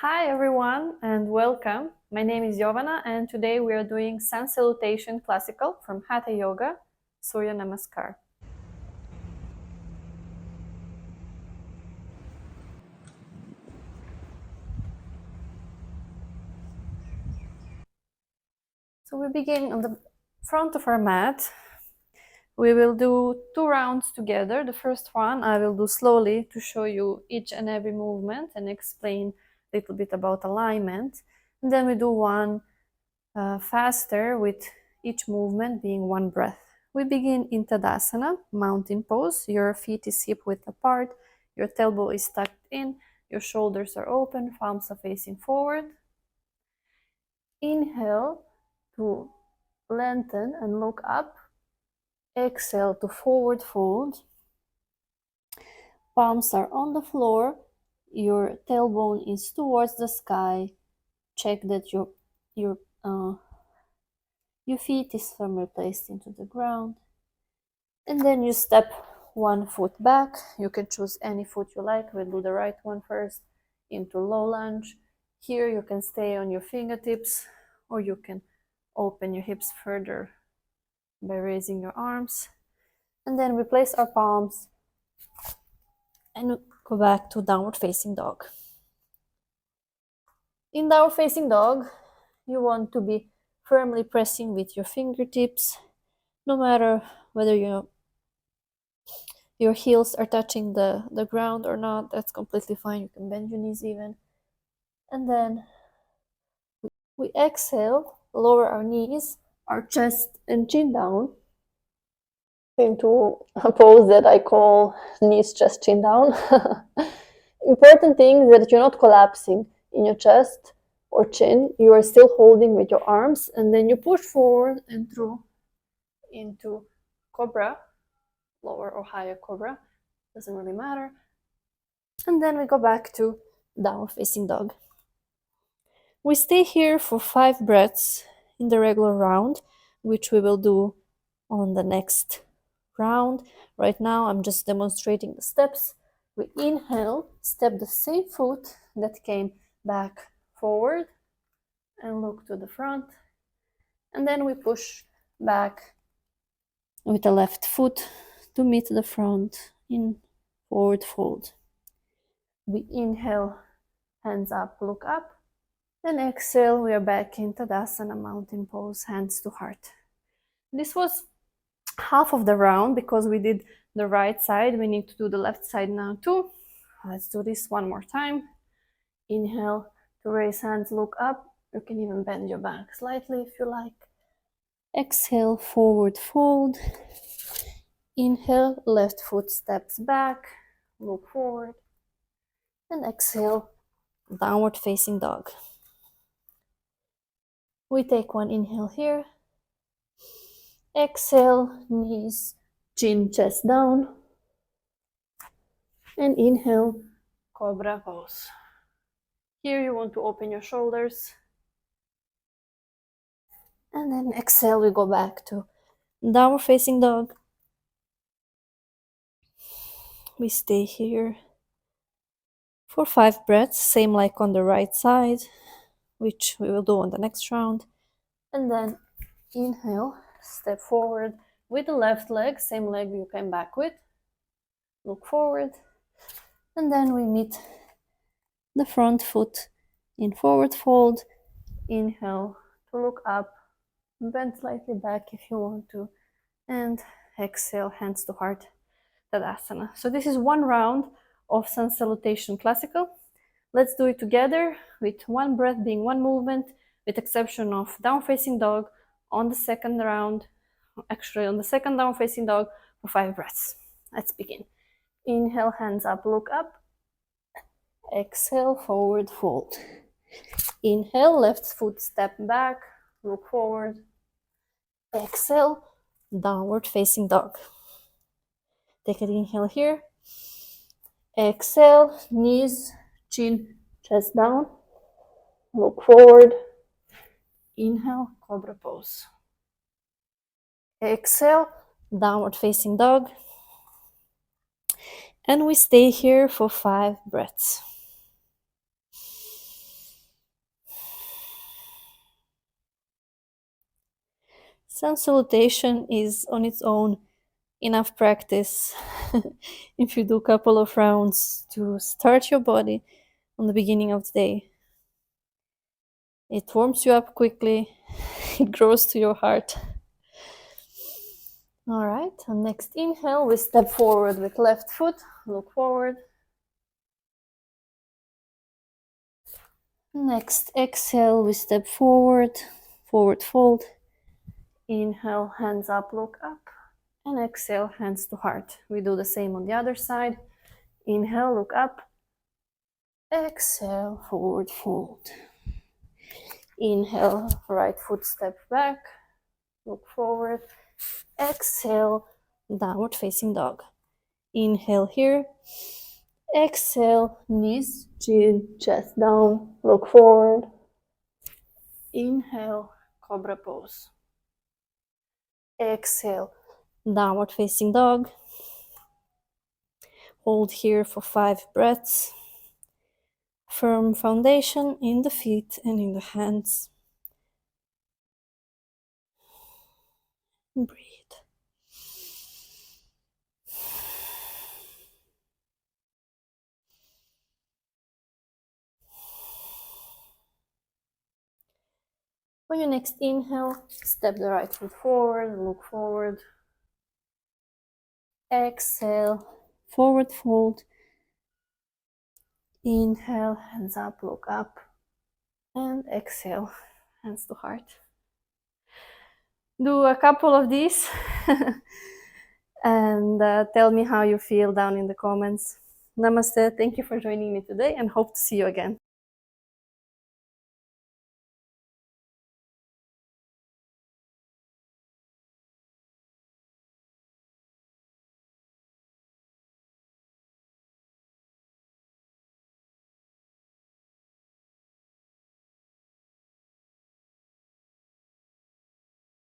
Hi everyone and welcome. My name is Yovana and today we are doing Sun Salutation Classical from Hatha Yoga, Surya Namaskar. So we begin on the front of our mat. We will do 2 rounds together. The first one I will do slowly to show you each and every movement and explain a little bit about alignment. And then we do one faster with each movement being one breath. We begin in Tadasana, mountain pose. Your feet is hip width apart, your tailbone is tucked in, your shoulders are open, palms are facing forward. Inhale to lengthen and look up. Exhale to forward fold. Palms are on the floor, your tailbone is towards the sky. Check that your feet is firmly placed into the ground. And then you step one foot back. You can choose any foot you like. We'll do the right one first into low lunge. Here you can stay on your fingertips or you can open your hips further by raising your arms. And then we place our palms and go back to downward facing dog. In downward facing dog, you want to be firmly pressing with your fingertips, no matter whether your heels are touching the ground or not. That's completely fine. You can bend your knees even. And then we exhale, lower our knees, our chest and chin down into a pose that I call knees, chest, chin down. Important thing is that you're not collapsing in your chest or chin. You are still holding with your arms, and then you push forward and through into cobra, lower or higher cobra, doesn't really matter. And then we go back to downward facing dog. We stay here for 5 breaths in the regular round, which we will do on the next round. Right now I'm just demonstrating the steps. We inhale, step the same foot that came back forward and look to the front. And then we push back with the left foot to meet the front in forward fold. We inhale, hands up, look up. Then exhale, we are back in Tadasana, mountain pose, hands to heart. This was half of the round because we did the right side. We need to do the left side now too. Let's do this one more time. Inhale to raise hands, look up. You can even bend your back slightly if you like. Exhale, forward fold. Inhale, left foot steps back, look forward. And exhale, downward facing dog. We take one inhale here. Exhale, knees, chin, chest down. And inhale, cobra pose. Here you want to open your shoulders. And then exhale, we go back to downward facing dog. We stay here for 5 breaths, same like on the right side, which we will do on the next round. And then inhale, step forward with the left leg, same leg you came back with. Look forward. And then we meet the front foot in forward fold. Inhale to look up, bend slightly back if you want to, and exhale, hands to heart, Tadasana. So this is one round of Sun Salutation Classical. Let's do it together with one breath being one movement, with exception of down facing dog on the second round, actually on the second down facing dog for 5 breaths. Let's begin. Inhale, hands up, look up. Exhale, forward fold. Inhale, left foot step back, look forward. Exhale, downward facing dog. Take an inhale here. Exhale, knees, chin, chest down. Look forward. Inhale, cobra pose. Exhale, downward facing dog. And we stay here for 5 breaths. Sun salutation is on its own enough practice if you do a couple of rounds to start your body on the beginning of the day. It warms you up quickly, it grows to your heart. All right, on next inhale, we step forward with left foot, look forward. Next exhale, we step forward, forward fold. Inhale, hands up, look up. And exhale, hands to heart. We do the same on the other side. Inhale, look up. Exhale, forward fold. Inhale, right foot step back, look forward. Exhale, downward facing dog. Inhale here. Exhale, knees, chin, chest down, look forward. Inhale, cobra pose. Exhale, downward facing dog. Hold here for 5 breaths. Firm foundation in the feet and in the hands. Breathe. On your next inhale, step the right foot forward, look forward. Exhale, forward fold. Inhale, hands up, look up. And exhale, hands to heart. Do a couple of these and tell me how you feel down in the comments. Namaste, thank you for joining me today and hope to see you again.